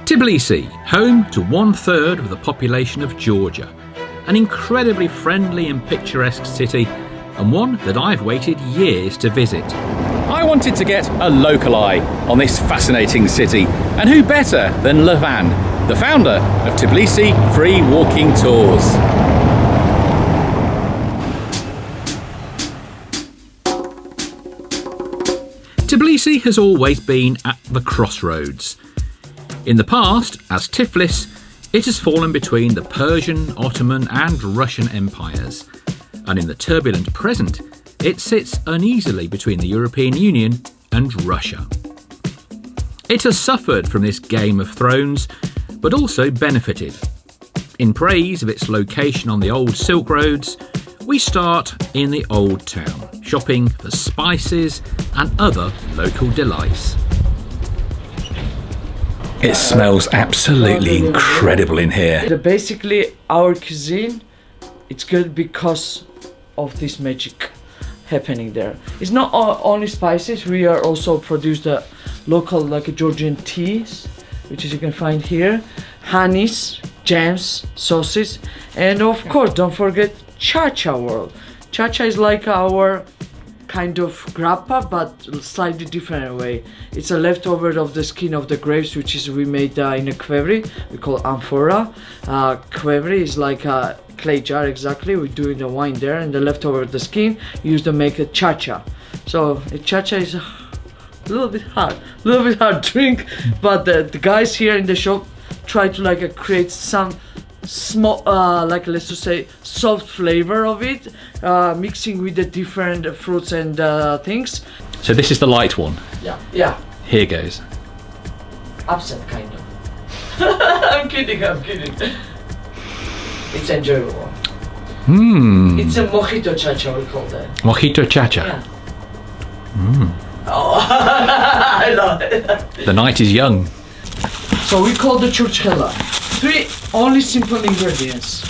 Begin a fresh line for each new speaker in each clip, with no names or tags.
Tbilisi, home to 1/3 of the population of Georgia. An incredibly friendly and picturesque city, and one that I've waited years to visit.
I wanted to get a local eye on this fascinating city, and who better than Levan, the founder of Tbilisi Free Walking Tours.
Tbilisi has always been at the crossroads. In the past, as Tiflis, it has fallen between the Persian, Ottoman and Russian empires, and in the turbulent present, it sits uneasily between the European Union and Russia. It has suffered from this Game of Thrones, but also benefited. In praise of its location on the old Silk Roads, we start in the old town, shopping for spices and other local delights. It smells absolutely incredible in here.
Basically, our cuisine, it's good because of this magic happening there. It's not only spices, we are also produce the local Georgian teas, which is you can find here, honeys, jams, sauces, and of course don't forget cha-cha world. Cha-cha is like our kind of grappa, but slightly different way. It's a leftover of the skin of the grapes, which is we made in a kvevri, we call amphora. Kvevri is like a clay jar, exactly. We do the wine there, and the leftover of the skin used to make a cha-cha. So a cha-cha is a little bit hard drink, but the guys here in the shop try to create some small, let's just say soft flavor of it, mixing with the different fruits and things.
So this is the light one.
Yeah.
Here goes.
Upset kind of. I'm kidding. It's enjoyable. It's a mojito cha-cha, we call that.
Mojito cha-cha.
Yeah. Oh, I love it.
The night is young.
So we call the churchkela. 3 only simple ingredients: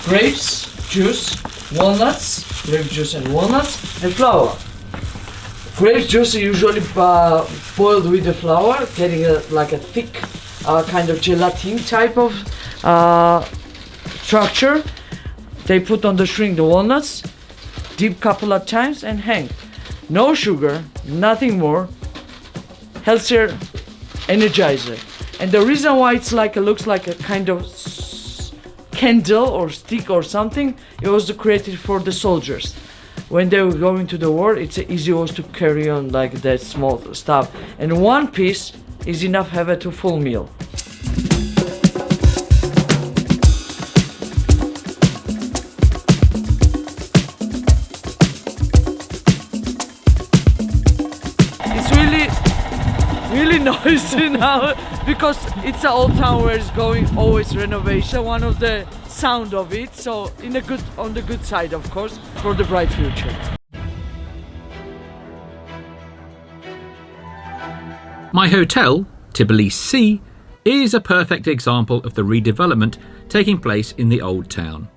grapes, juice, walnuts, grape juice and walnuts, and flour. Grape juice is usually boiled with the flour, getting a thick kind of gelatin type of structure. They put on the shrink the walnuts, dip couple of times and hang. No sugar, nothing more. Healthier energizer. And the reason why it's looks like a kind of candle or stick or something, it was created for the soldiers. When they were going to the war, it's easy was to carry on that small stuff. And one piece is enough to have a full meal. It's really noisy now because it's an old town where it's going always renovation, one of the sound of it, so on the good side, of course, for the bright future.
My hotel, TbiliSee, is a perfect example of the redevelopment taking place in the old town.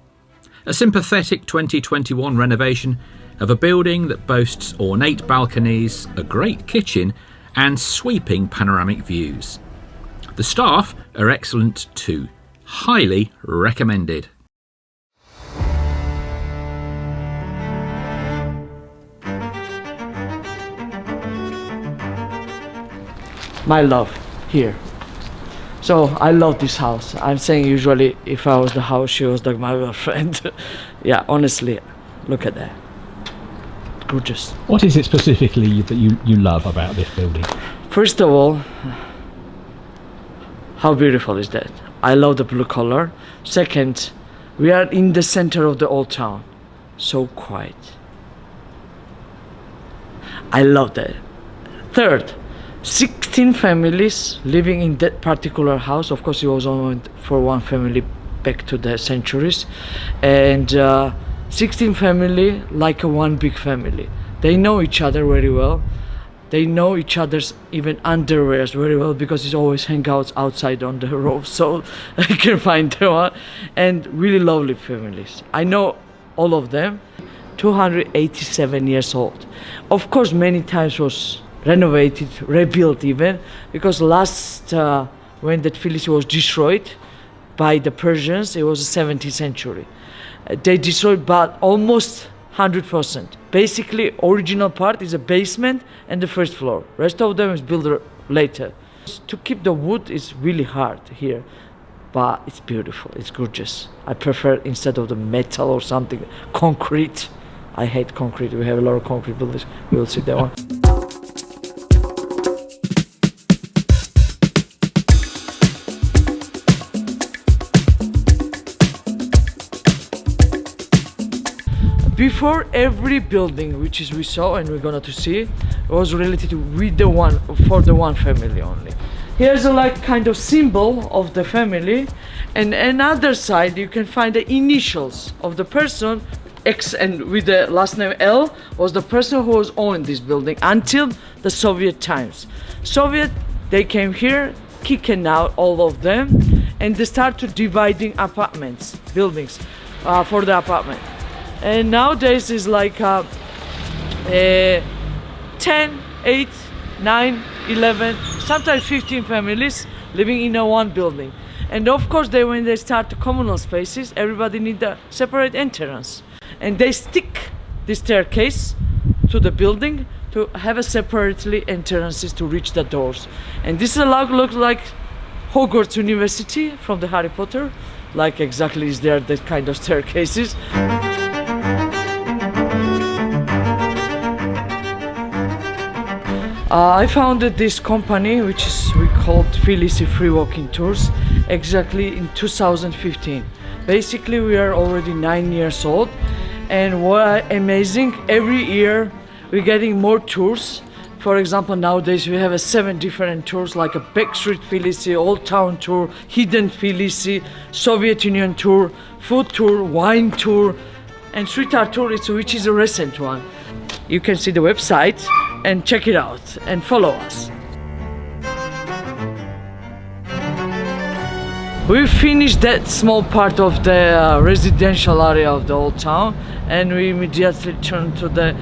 A sympathetic 2021 renovation of a building that boasts ornate balconies, a great kitchen and sweeping panoramic views. The staff are excellent too. Highly recommended.
My love, here. So I love this house. I'm saying usually if I was the house, she was my girlfriend. Yeah, honestly, look at that. Gorgeous.
What is it specifically that you love about this building?
First of all, how beautiful is that? I love the blue color. Second, we are in the center of the old town. So quiet. I love that. Third, 16 families living in that particular house. Of course, it was only for one family back to the centuries. And 16 family like one big family. They know each other very well. They know each other's even underwears very well because it's always hangouts outside on the road, so I can find them. And really lovely families. I know all of them. 287 years old. Of course, many times was renovated, rebuilt even, because last when the Tbilisi was destroyed by the Persians. It was the 17th century. They destroyed but almost 100%. Basically, original part is a basement and the first floor. Rest of them is built later. To keep the wood is really hard here, but it's beautiful, it's gorgeous. I prefer, instead of the metal or something, concrete. I hate concrete. We have a lot of concrete buildings. We will see that one. Before every building which is we saw and we're gonna to see was related with the one, for the one family only. Here's a like kind of symbol of the family, and another side you can find the initials of the person. X and with the last name L was the person who was owned this building until the Soviet times. Soviet, they came here, kicking out all of them, and they start to dividing apartments, buildings for the apartment. And nowadays is like 10, 8, 9, 11, sometimes 15 families living in a one building. And of course, when they start the communal spaces, everybody need a separate entrance. And they stick the staircase to the building to have a separately entrances to reach the doors. And this looks like Hogwarts University from the Harry Potter. Like exactly is there that kind of staircases. I founded this company, which is we call Tbilisi Free Walking Tours, exactly in 2015. Basically, we are already 9 years old, and what amazing, every year we're getting more tours. For example, nowadays we have 7 different tours, like a back street Tbilisi, old town tour, hidden Tbilisi, Soviet Union tour, food tour, wine tour, and street art tour, which is a recent one. You can see the website and check it out and follow us. We finished that small part of the residential area of the old town, and we immediately turned to the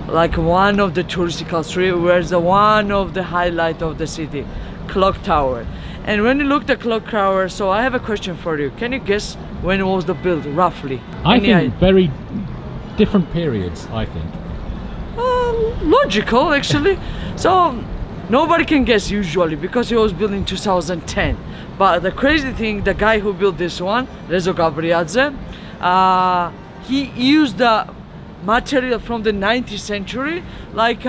like one of the touristical street, where's the one of the highlight of the city, clock tower. And when you look at the clock tower, so I have a question for you. Can you guess when was the built roughly?
I think very different periods, I think.
Logical actually. So nobody can guess usually because it was built in 2010. But the crazy thing, the guy who built this one, Rezo Gabriadze, he used the material from the 19th century, like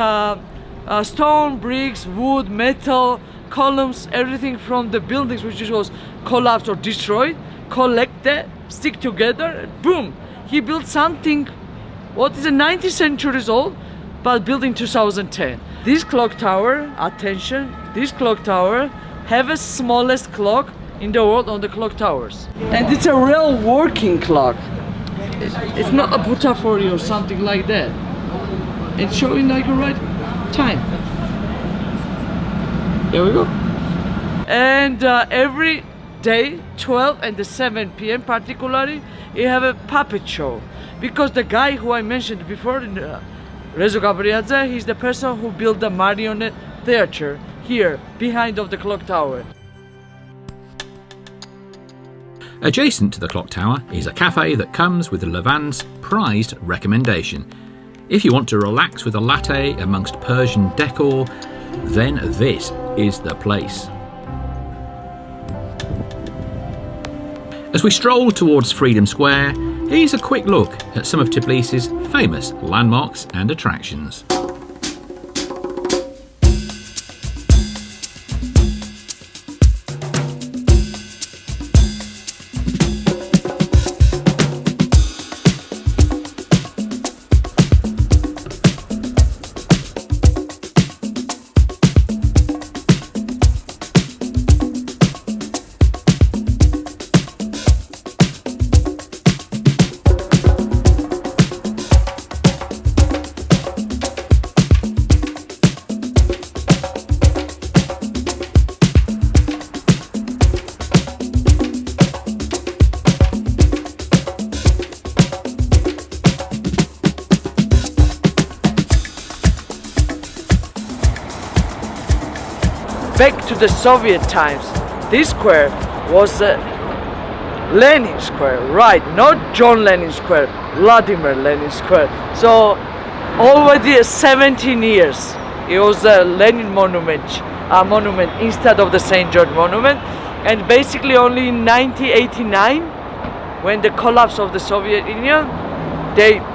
stone, bricks, wood, metal, columns, everything from the buildings which was collapsed or destroyed, collected, stick together, boom. He built something what is the 19th centuries old, but built in 2010. This clock tower, attention, this clock tower have a smallest clock in the world on the clock towers. And it's a real working clock. It's not a butterfly or something like that. It's showing like a right time. There we go. And every day, 12 and 7 p.m. particularly, you have a puppet show. Because the guy who I mentioned before, Rezo Gabriadze, he's the person who built the marionette theater here behind of the clock tower.
Adjacent to the clock tower is a cafe that comes with the Levan's prized recommendation. If you want to relax with a latte amongst Persian decor, then this is the place. As we stroll towards Freedom Square, here's a quick look at some of Tbilisi's famous landmarks and attractions. Back to the Soviet times,
This square was Lenin Square, right? Not John Lenin Square, Vladimir Lenin Square. So already 17 years it was a Lenin monument instead of the St. George monument. And basically only in 1989, when the collapse of the Soviet Union,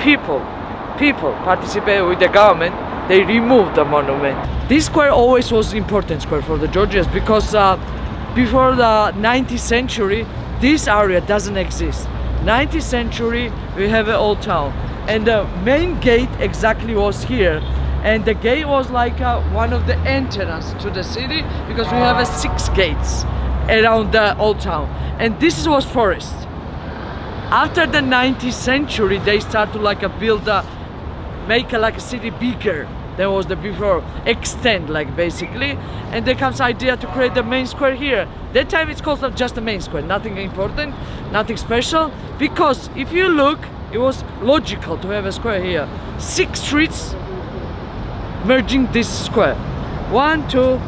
people participated with the government, they removed the monument. This square always was important square for the Georgians because before the 19th century, this area doesn't exist. 19th century, we have an old town, and the main gate exactly was here, and the gate was like one of the entrance to the city because we have 6 gates around the old town, and this was forest. After the 19th century, they start to make a city bigger than was the before, extend basically, and there comes idea to create the main square here. That time it's called just the main square, nothing important, nothing special, because if you look, it was logical to have a square here. 6 streets merging this square. 1, 2,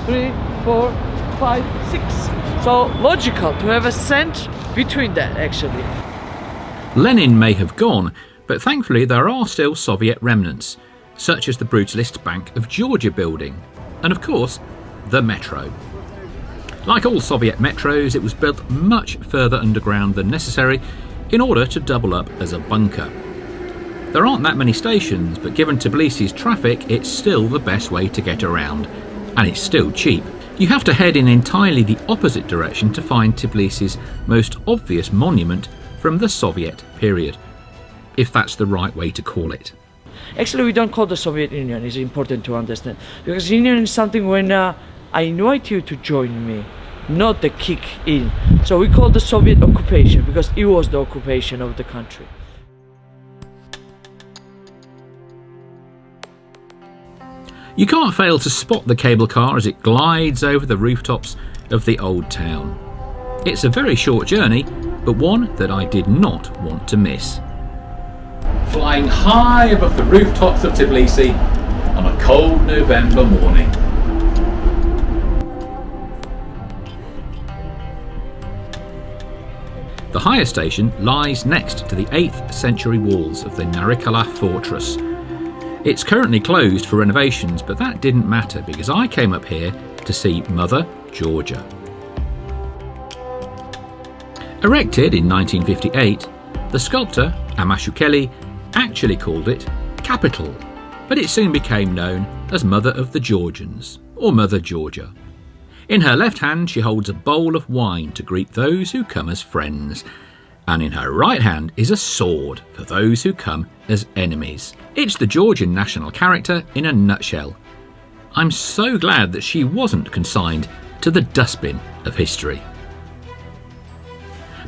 3, 4, 5, 6. So logical to have a center between that actually.
Lenin may have gone, but thankfully there are still Soviet remnants, such as the brutalist Bank of Georgia building, and of course, the metro. Like all Soviet metros, it was built much further underground than necessary in order to double up as a bunker. There aren't that many stations, but given Tbilisi's traffic, it's still the best way to get around, and it's still cheap. You have to head in entirely the opposite direction to find Tbilisi's most obvious monument from the Soviet period, if that's the right way to call it.
Actually, we don't call the Soviet Union, it's important to understand, because Union is something when I invite you to join me, not the kick in. So we call the Soviet occupation because it was the occupation of the country.
You can't fail to spot the cable car as it glides over the rooftops of the old town. It's a very short journey, but one that I did not want to miss.
Flying high above the rooftops of Tbilisi on a cold November morning.
The higher station lies next to the 8th century walls of the Narikala fortress. It's currently closed for renovations, but that didn't matter because I came up here to see Mother Georgia. Erected in 1958, the sculptor Amashukeli actually called it Capital, but it soon became known as Mother of the Georgians, or Mother Georgia. In her left hand she holds a bowl of wine to greet those who come as friends, and in her right hand is a sword for those who come as enemies. It's the Georgian national character in a nutshell. I'm so glad that she wasn't consigned to the dustbin of history.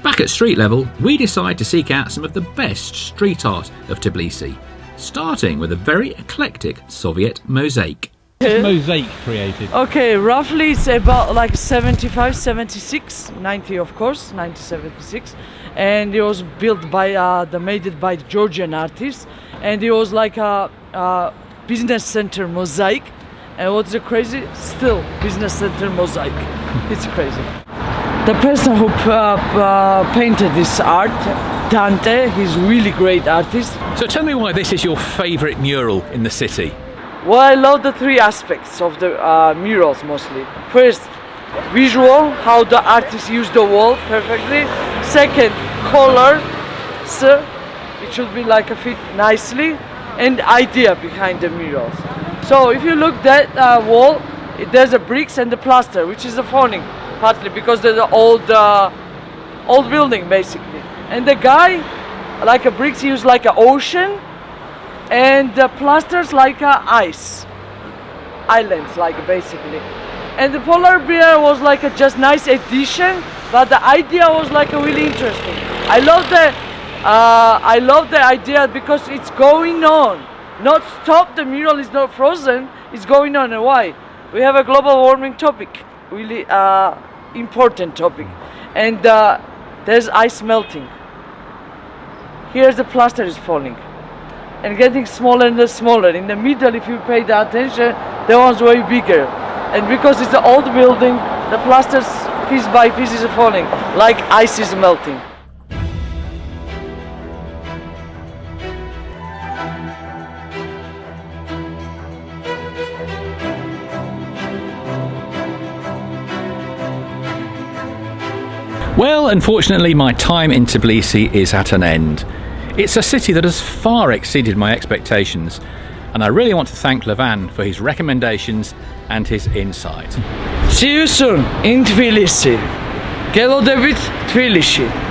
Back at street level, we decide to seek out some of the best street art of Tbilisi, starting with a very eclectic Soviet mosaic.
Mosaic created.
Okay, roughly it's about 75, 76, 90 of course, 1976, and it was built by made by Georgian artists, and it was like a business center mosaic. And what's crazy? Still business center mosaic. It's crazy. The person who painted this art, Dante, he's really great artist.
So tell me why this is your favourite mural in the city.
Well, I love the 3 aspects of the murals mostly. First, visual, how the artist used the wall perfectly. Second, color, so it should be fit nicely, and idea behind the murals. So if you look that wall, there's a bricks and the plaster, which is a fawning, partly because there's an old building basically. And the guy, a bricks, he used an ocean, and the plasters ice islands basically. And the polar bear was just nice addition, but the idea was really interesting. I love the idea because it's going on, not stop. The mural is not frozen, it's going on. And why? We have a global warming topic, really important topic, and there's ice melting. Here's the plaster is falling and getting smaller and smaller. In the middle, if you pay the attention, the one's way bigger. And because it's an old building, the plaster's piece by piece is falling, like ice is melting.
Well, unfortunately, my time in Tbilisi is at an end. It's a city that has far exceeded my expectations, and I really want to thank Levan for his recommendations and his insight.
See you soon in Tbilisi. Gelodebit Tbilisi.